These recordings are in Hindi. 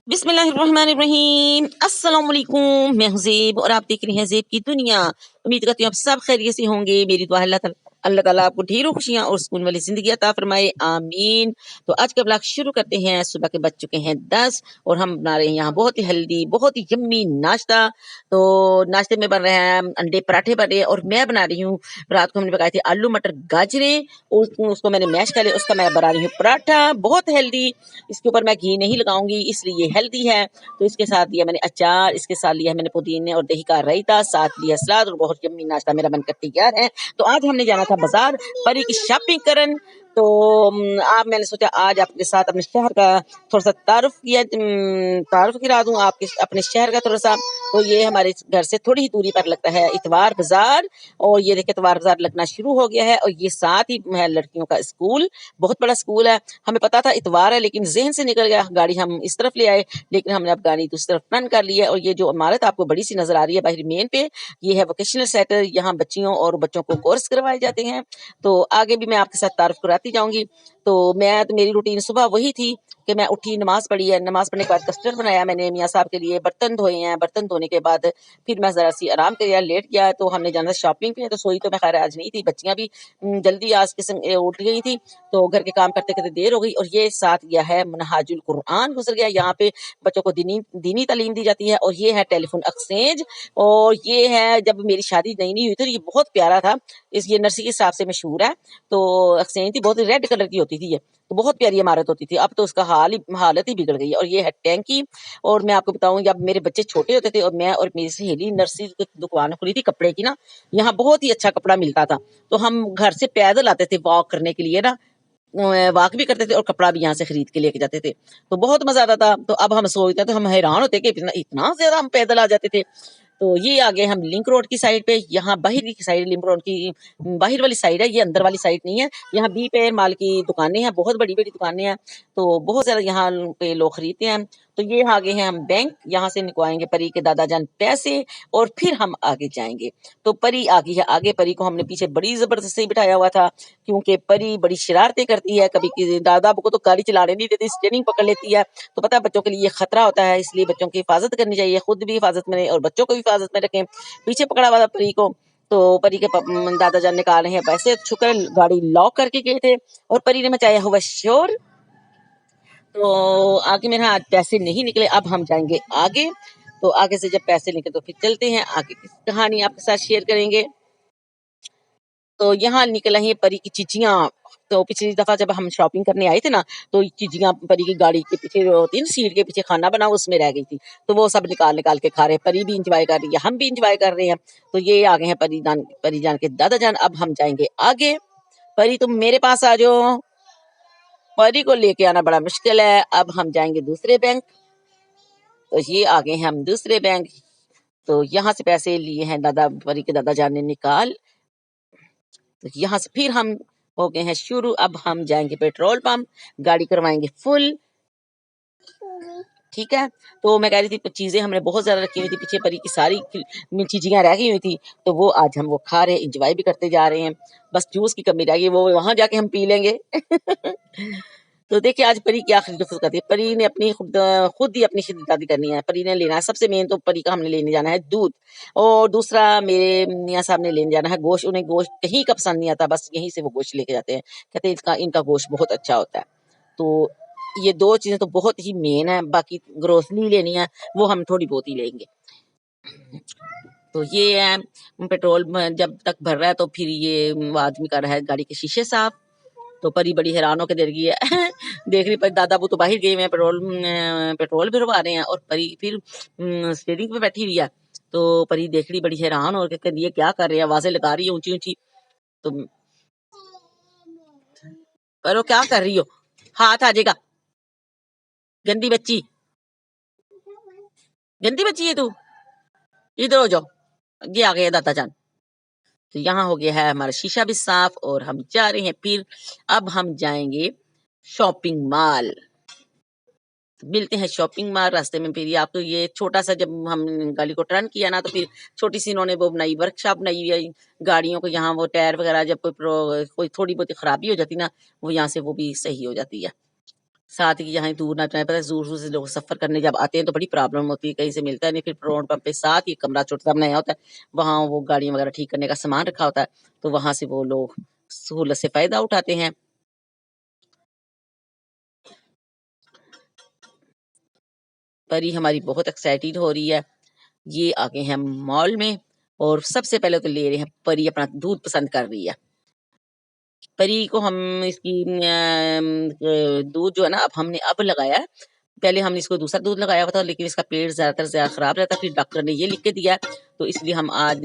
बिस्मिल्लाहिर्रहमानिर्रहीम। अस्सलाम वालेकुम। मैं हूं ज़ेब और आप देख रहे हैं ज़ेब की दुनिया। उम्मीद करती हूँ आप सब खैरियत से होंगे। मेरी दुआ है अल्लाह ताला आपको ढेरों खुशियां और सुकून वाली जिंदगी अता फरमाए, आमीन। तो आज का ब्लॉग शुरू करते हैं। सुबह के बज चुके हैं 10 और हम बना रहे हैं यहाँ बहुत ही हेल्दी, बहुत ही यम्मी नाश्ता। तो नाश्ते में बन रहे हैं अंडे पराठे बन रहे हैं और मैं बना रही हूँ, रात को हमने पकाए थे आलू मटर गाजरें, उसको मैंने मैश कर लिया, उसका मैं बना रही हूँ पराठा, बहुत हेल्दी। इसके ऊपर मैं घी नहीं लगाऊंगी इसलिए ये हेल्दी है। तो इसके साथ लिया मैंने अचार, इसके साथ लिया मैंने पुदीने और दही का रायता, साथ लिया सलाद और बहुत यम्मी नाश्ता मेरा बनकर तैयार है। तो आज हमने जाना था बाजार परी की शॉपिंग करन। तो आप मैंने सोचा आज आपके साथ अपने शहर का थोड़ा सा तारुफ गिरा दूं आपके अपने शहर का थोड़ा सा। तो ये हमारे घर से थोड़ी ही दूरी पर लगता है इतवार बाजार, और ये देखिए इतवार बाजार लगना शुरू हो गया है। और ये साथ ही है लड़कियों का स्कूल, बहुत बड़ा स्कूल है। हमें पता था इतवार है लेकिन जहन से निकल गया, गाड़ी हम इस तरफ ले आए लेकिन हमने अब गाड़ी दूसरी तरफ टर्न कर ली है। और ये जो इमारत आपको बड़ी सी नजर आ रही है बाहर मेन पे, ये है वोकेशनल सेंटर। यहाँ बच्चियों और बच्चों को कोर्स करवाए जाते हैं। तो आगे भी मैं आपके साथ तारुफ कराती जाऊंगी। तो मेरी रूटीन सुबह वही थी कि मैं उठी, नमाज पढ़ी है, नमाज पढ़ने के बाद कस्टर्ड बनाया मैंने मियाँ साहब के लिए, बर्तन धोए हैं, बर्तन धोने के बाद फिर मैं जरा सी आराम किया, लेट गया। तो हमने जाना शॉपिंग पे, तो सोई तो मैं खैर आज नहीं थी, बच्चियां भी जल्दी आज के उठ गई थी। तो घर के काम करते करते देर हो गई। और ये साथ गया है मनहाजुल कुरान गुजर गया, यहाँ पे बच्चों को दीनी दीनी तालीम दी जाती है। और ये है टेलीफोन एक्सचेंज। और ये है जब मेरी शादी नई नई हुई थी, ये बहुत प्यारा था, इस ये नर्सरी के हिसाब से मशहूर है। तो एक्सचेंज थी, बहुत रेड कलर की होती थी ये, तो बहुत प्यारी इमारत होती थी। अब तो उसका हालत ही बिगड़ गई है। और ये है टैंकी। और मैं आपको बताऊं, जब मेरे बच्चे छोटे होते थे और मैं और मेरी सहेली नर्सरी की दुकान खुली थी कपड़े की ना, यहाँ बहुत ही अच्छा कपड़ा मिलता था। तो हम घर से पैदल आते थे वॉक करने के लिए ना, वॉक भी करते थे और कपड़ा भी यहाँ से खरीद के लेके जाते थे। तो बहुत मजा आता था। तो अब हम सोचते तो हम हैरान होते कि इतना इतना ज्यादा हम पैदल आ जाते थे। तो ये आ गए हम लिंक रोड की साइड पे। यहाँ बाहर की साइड, लिंक रोड की बाहर वाली साइड है, ये अंदर वाली साइड नहीं है। यहाँ बी पे माल की दुकानें हैं, बहुत बड़ी बड़ी दुकानें हैं। तो बहुत ज्यादा यहाँ पे लोग खरीदते हैं। तो ये आगे हैं हम बैंक, यहाँ से निकलवाएंगे परी के दादा जान पैसे और फिर हम आगे जाएंगे। तो परी आ गई है आगे। परी को हमने पीछे बड़ी जबरदस्ती बिठाया हुआ था क्योंकि परी बड़ी शरारतें करती है। कभी दादा को तो गाड़ी चलाने नहीं देती, स्टीयरिंग पकड़ लेती है। तो पता है बच्चों के लिए खतरा होता है, इसलिए बच्चों की हिफाजत करनी चाहिए, खुद भी हिफाजत में रहें और बच्चों को भी हिफाजत में रखें। पीछे पकड़ा हुआ था परी को। तो परी के दादा जान निकाल रहे हैं पैसे, शुक्र है गाड़ी लॉक करके गए थे और परी ने मचाया हुआ शोर। तो आगे मेरे हाथ पैसे नहीं निकले, अब हम जाएंगे आगे। तो आगे से जब पैसे निकले तो फिर चलते हैं आगे की कहानी आपके साथ शेयर करेंगे। तो यहाँ निकल रही है परी की चिचियां। तो पिछली दफा जब हम शॉपिंग करने आए थे ना, तो चिचियां परी की गाड़ी के पीछे जो होती है ना, सीट के पीछे खाना बना उसमें रह गई थी। तो वो सब निकाल निकाल के खा रहे हैं, परी भी इंजॉय कर रही है, हम भी इंजॉय कर रहे हैं। तो ये आ गए हैं परी जान के दादा जान। अब हम जाएंगे आगे। परी तुम मेरे पास आ जाओ, परी को लेके आना बड़ा मुश्किल है। अब हम जाएंगे दूसरे बैंक। तो ये आ गए हैं हम दूसरे बैंक। तो यहाँ से पैसे लिए हैं दादा, परी के दादा जान ने निकाल। तो यहाँ से फिर हम हो गए हैं शुरू। अब हम जाएंगे पेट्रोल पंप, गाड़ी करवाएंगे फुल। ठीक है। तो मैं कह रही थी चीजें हमने बहुत ज्यादा रखी हुई थी, पीछे परी की सारी चीजें रह गई हुई थी। तो वो आज हम वो खा रहे हैं, इंजॉय भी करते जा रहे हैं। बस जूस की कमी रह गई, वो वहां जाके हम पी लेंगे। तो देखिए आज परी क्या खरीद करती है। परी ने अपनी खुद ही अपनी खरीदारी करनी है। परी ने लेना है सबसे मेन, तो परी का हमने लेने जाना है दूध। और दूसरा मेरे मियाँ साहब ने लेने जाना है गोश्त। उन्हें गोश्त कहीं का पसंद नहीं आता, बस यहीं से वो गोश्त लेके जाते हैं, कहते हैं इनका गोश्त बहुत अच्छा होता है। तो ये दो चीजें तो बहुत ही मेन है, बाकी ग्रोसरी लेनी है वो हम थोड़ी बहुत ही लेंगे। तो ये है पेट्रोल जब तक भर रहा है तो फिर ये आदमी कर रहा है गाड़ी के शीशे साफ। तो परी बड़ी हैरान होकर देख रही है। देख रही, पर दादा वो तो बाहर गए हुए हैं, पेट्रोल भरवा रहे हैं और परी फिर स्टीयरिंग पे बैठी हुई है। तो परी देख रही बड़ी हैरान और कहती है ये क्या कर रहे हैं, आवाजें लगा रही है ऊंची ऊंची। तो पर वो क्या कर रही हो, हाथ आ जाएगा, गंदी बच्ची, गंदी बच्ची है तू, इधर हो जाओ। ये आ गया दादा जान। तो यहाँ हो गया है हमारा शीशा भी साफ और हम जा रहे हैं फिर। अब हम जाएंगे शॉपिंग मॉल। मिलते हैं शॉपिंग मॉल रास्ते में। फिर आपको ये छोटा सा जब हम गाड़ी को टर्न किया ना, तो फिर छोटी सी इन्होंने वो बनाई वर्कशॉप बनाई है गाड़ियों को। यहाँ वो टायर वगैरह जब कोई थोड़ी बहुत खराबी हो जाती ना, वो यहाँ से वो भी सही हो जाती है। साथ ही यहाँ दूर ना जाए, पता है दूर दूर से लोग सफर करने जब आते हैं तो बड़ी प्रॉब्लम होती है, कहीं से मिलता है नहीं, फिर पेट्रोल पंप पे साथ ही कमरा छोटा बनाया होता है, वहाँ वो गाड़ियाँ वगैरह ठीक करने का सामान रखा होता है, तो वहां से वो लोग सहूलत से फायदा उठाते हैं। परी हमारी बहुत एक्साइटेड हो रही है, ये आगे हैं मॉल में, और सबसे पहले तो ले रहे हैं परी अपना दूध पसंद कर रही है। परी को हम इसकी दूध जो है ना अब हमने अब लगाया है, पहले हमने इसको दूसरा दूध लगाया हुआ था, लेकिन इसका पेट ज्यादातर ज्यादा खराब रहता, फिर डॉक्टर ने ये लिख के दिया, तो इसलिए हम आज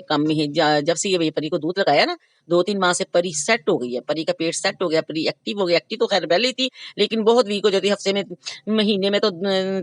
कम में ही जब से ये परी को दूध लगाया ना, 2-3 माह से परी सेट हो गई है, परी का पेट सेट हो गया, परी एक्टिव हो गया। एक्टिव तो खैर पहले ही थी, लेकिन बहुत वीक हो जाती, हफ्ते में महीने में तो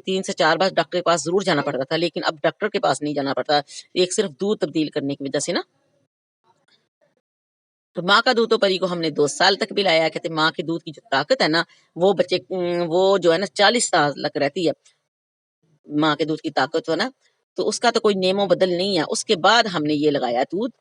3 से 4 बार डॉक्टर के पास जरूर जाना पड़ता था, लेकिन अब डॉक्टर के पास नहीं जाना पड़ता, एक सिर्फ दूध तब्दील करने की वजह से ना। तो माँ का दूध तो परी को हमने 2 साल तक पिलाया है। कहते माँ के दूध की जो ताकत है ना, वो बच्चे वो जो है ना 40 साल तक रहती है, माँ के दूध की ताकत हो ना, तो उसका तो कोई नेमो बदल नहीं है। उसके बाद हमने ये लगाया दूध,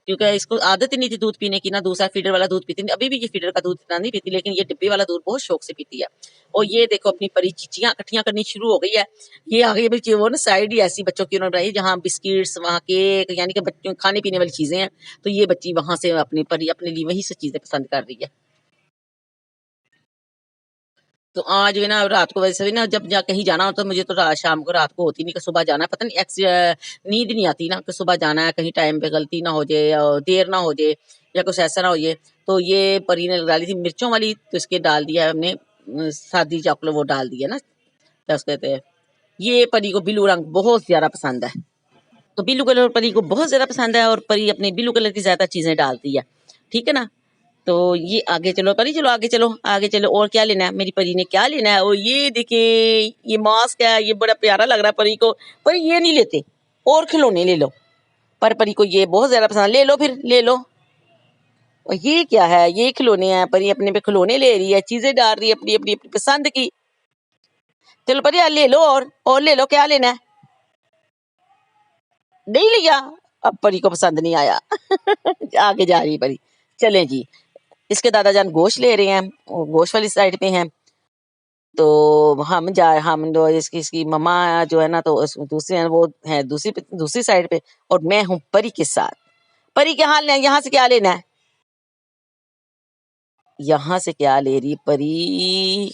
क्योंकि इसको आदत ही नहीं थी दूध पीने की, ना दूसरा फीडर वाला दूध पीती, अभी भी ये फीडर का दूध इतना नहीं पीती, लेकिन ये डिब्बे वाला दूध बहुत शौक से पीती है। और ये देखो अपनी परी चिचियां इकट्ठियां करनी शुरू हो गई है। ये आगे भी वो ना साइड ही ऐसी बच्चों की उन्होंने बनाई, जहाँ बिस्किट्स, वहाँ केक, यानी कि बच्चों खाने पीने वाली चीजें हैं, तो ये बच्ची वहां से अपनी परी अपने लिए वही से चीजें पसंद कर रही है। तो आज भी ना रात को वैसे भी ना जब कहीं जाना होता तो मुझे तो शाम को रात को होती नहीं कि सुबह जाना है, पता नहीं नींद नहीं आती ना कि सुबह जाना है, कहीं टाइम पे गलती ना हो जाए और देर ना हो जाए या कुछ ऐसा ना हो जाए। तो ये परी ने डाली थी मिर्चों वाली, तो इसके डाल दिया है हमने सादी चॉकलेट, वो डाल दिया ना, क्या उसको कहते हैं। ये परी को ब्लू रंग बहुत ज्यादा पसंद है, तो ब्लू कलर परी को बहुत ज्यादा पसंद है, और परी अपने ब्लू कलर की ज्यादा चीजें डालती है, ठीक है ना। तो ये आगे चलो परी, चलो आगे चलो, आगे चलो, और क्या लेना है मेरी परी ने, क्या लेना है। और ये देखिए ये मास्क है, ये बड़ा प्यारा लग रहा है परी को, पर ये नहीं लेते, और खिलौने ले लो। पर परी को ये बहुत ज्यादा पसंद, ले लो फिर ले लो। और ये क्या है, ये खिलौने हैं, परी अपने पे खिलौने ले रही है, चीजें डाल रही है अपनी अपनी अपनी पसंद की। चलो परी ले लो, और ले लो, क्या लेना है। नहीं लिया, अब परी को पसंद नहीं आया। आगे जा रही है परी। चले जी, इसके दादा जान गोश्त ले रहे हैं, वो गोश्त वाली साइड पे हैं, तो हम जो इसकी मम्मा जो है ना, तो दूसरे हैं वो है दूसरी साइड पे, और मैं हूँ परी के साथ। परी क्या हाल है, यहाँ से क्या लेना है, यहाँ से क्या ले रही परी।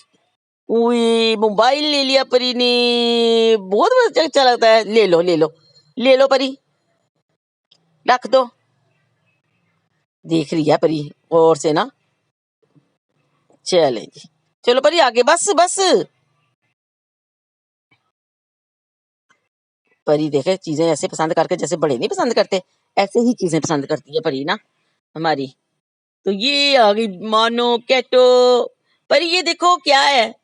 उई मोबाइल ले लिया परी ने, बहुत अच्छा लगता है, ले लो ले लो, ले लो परी, रख दो। देख रही है परी और से ना। चले जी, चलो परी आगे, बस बस। परी देखे चीजें ऐसे पसंद करके, जैसे बड़े नहीं पसंद करते, ऐसे ही चीजें पसंद करती है परी ना हमारी। तो ये आ गई मानो कैटो। परी ये देखो क्या है,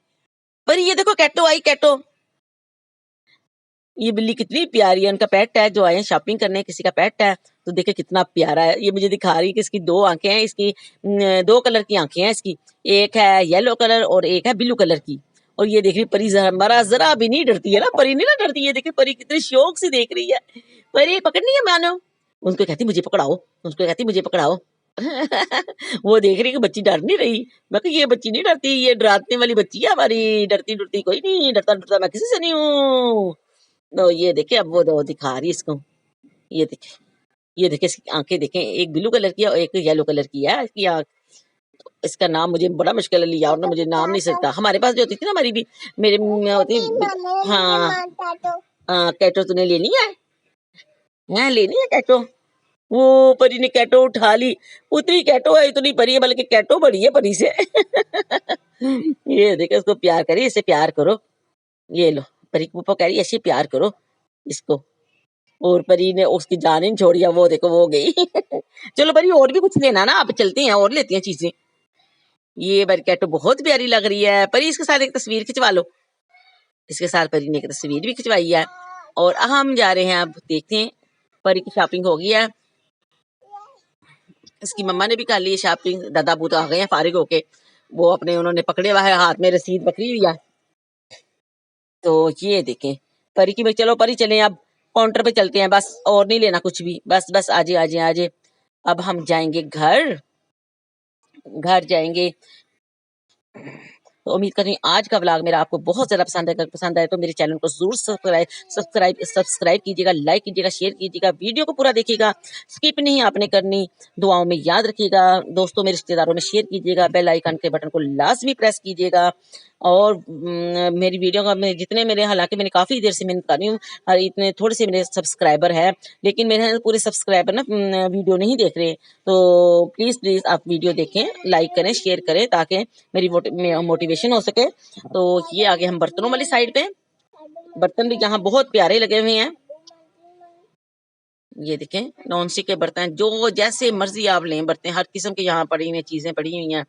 परी ये देखो कैटो आई, कैटो। ये बिल्ली कितनी प्यारी है, उनका पेट है, जो आए हैं शॉपिंग करने, किसी का पेट है, तो देखे कितना प्यारा है। ये मुझे दिखा रही है कि इसकी 2 आंखें हैं, इसकी 2 कलर की आंखें हैं इसकी, एक है येलो कलर और एक है ब्लू कलर की। और ये देख रही परी जरा भी नहीं डरती है ना, परी नहीं ना डरती है, देखिए परी कितनी शौक से देख रही है। परी पकड़नी है मानो, उसको कहती मुझे पकड़ाओ, उसको कहती मुझे पकड़ाओ। वो देख रही कि बच्ची डर नहीं रही। मैं कहा ये बच्ची नहीं डरती, ये डराने वाली बच्ची है हमारी, डरती डरती कोई नहीं, डरता डरता मैं किसी से नहीं हूँ। तो ये देखे अब वो दिखा रही इसको, ये देखे, ये देखे इसकी आंखें देखे, एक ब्लू कलर की है और एक येलो कलर की है इसकी आंख। इसका नाम मुझे बड़ा मुश्किल है लिया, और ना मुझे नाम नहीं सकता। हमारे पास जो होती थी ना, हमारी भी मेरे होती। हाँ हाँ, कैटो तूने लेनी है, यहाँ लेनी है कैटो। वो परी ने कैटो उठा ली, उतनी कैटो है इतनी परी है, बल्कि कैटो बड़ी है परी से। ये देखो इसको प्यार करिए, इसे प्यार करो, ये लो। परी की पप्पा कह रही है ऐसे प्यार करो इसको, और परी ने उसकी जान ही नहीं छोड़ी, वो देखो वो गई। चलो परी और भी कुछ लेना ना, आप चलते हैं और लेती हैं चीजें। ये परी कैटो बहुत प्यारी लग रही है, परी इसके साथ एक तस्वीर खिंचवा लो। इसके साथ परी ने एक तस्वीर भी खिंचवाई है, और हम जा रहे हैं अब देखते हैं। परी की शॉपिंग हो गई है, इसकी मम्मा ने भी कर ली है शॉपिंग, दादा बू तो आ गए हैं फारिग होके, वो अपने उन्होंने पकड़े हुआ है, हाथ में रसीद पकड़ी हुई है। तो ये देखें परी की, चलो परी चले अब काउंटर पे चलते हैं, बस और नहीं लेना कुछ भी, बस बस आजे आजे आजे। अब हम जाएंगे घर, घर जाएंगे। तो उम्मीद कर रही हूँ आज का व्लॉग मेरा आपको बहुत ज़्यादा पसंद है। अगर पसंद आए तो मेरे चैनल को ज़रूर सब्सक्राइब कीजिएगा, लाइक कीजिएगा, शेयर कीजिएगा, वीडियो को पूरा देखिएगा, स्किप नहीं आपने करनी। दुआओं में याद रखिएगा, दोस्तों में रिश्तेदारों में शेयर कीजिएगा, बेल आइकन के बटन को लाजमी प्रेस कीजिएगा। और मेरी वीडियो का मैं जितने मेरे, हालांकि मैंने काफ़ी देर से मेहनत कर रही हूँ और इतने थोड़े से मेरे सब्सक्राइबर हैं, लेकिन मेरे पूरे सब्सक्राइबर ना वीडियो नहीं देख रहे। तो प्लीज़ आप वीडियो देखें, लाइक करें, शेयर करें, ताकि मेरी मोटिवेशन हो सके। तो ये आगे हम बर्तनों वाली साइड पे, बर्तन भी यहाँ बहुत प्यारे लगे हुए हैं। ये देखें नॉन स्टिक के बर्तन, जो जैसे मर्जी आप लें बर्तन, हर किस्म के यहाँ पड़ी हुई हैं, चीजें पड़ी हुई हैं।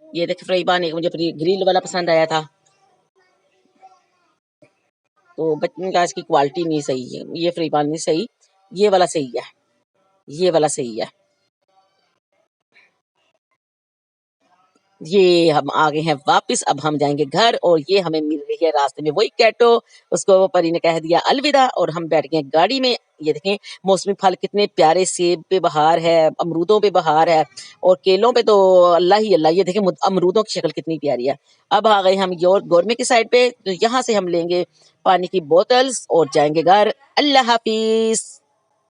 ये देखें फ्राई पैन, एक मुझे ग्रिल वाला पसंद आया था, तो बच्चों का इसकी क्वालिटी नहीं सही है, ये फ्राई पैन नहीं सही, ये वाला सही है, ये वाला सही है। ये हम आ गए हैं वापस, अब हम जाएंगे घर, और ये हमें मिल रही है रास्ते में वही कैटो, उसको परी ने कह दिया अलविदा, और हम बैठ गए गाड़ी में। ये देखें मौसमी फल कितने प्यारे, सेब पे बहार है, अमरूदों पे बहार है, और केलों पे तो अल्लाह ही अल्लाह। ये देखें अमरूदों की शक्ल कितनी प्यारी है। अब आ गए हम गौरमे की साइड पे, तो यहाँ से हम लेंगे पानी की बोतल्स और जाएंगे घर। अल्लाह हाफिज।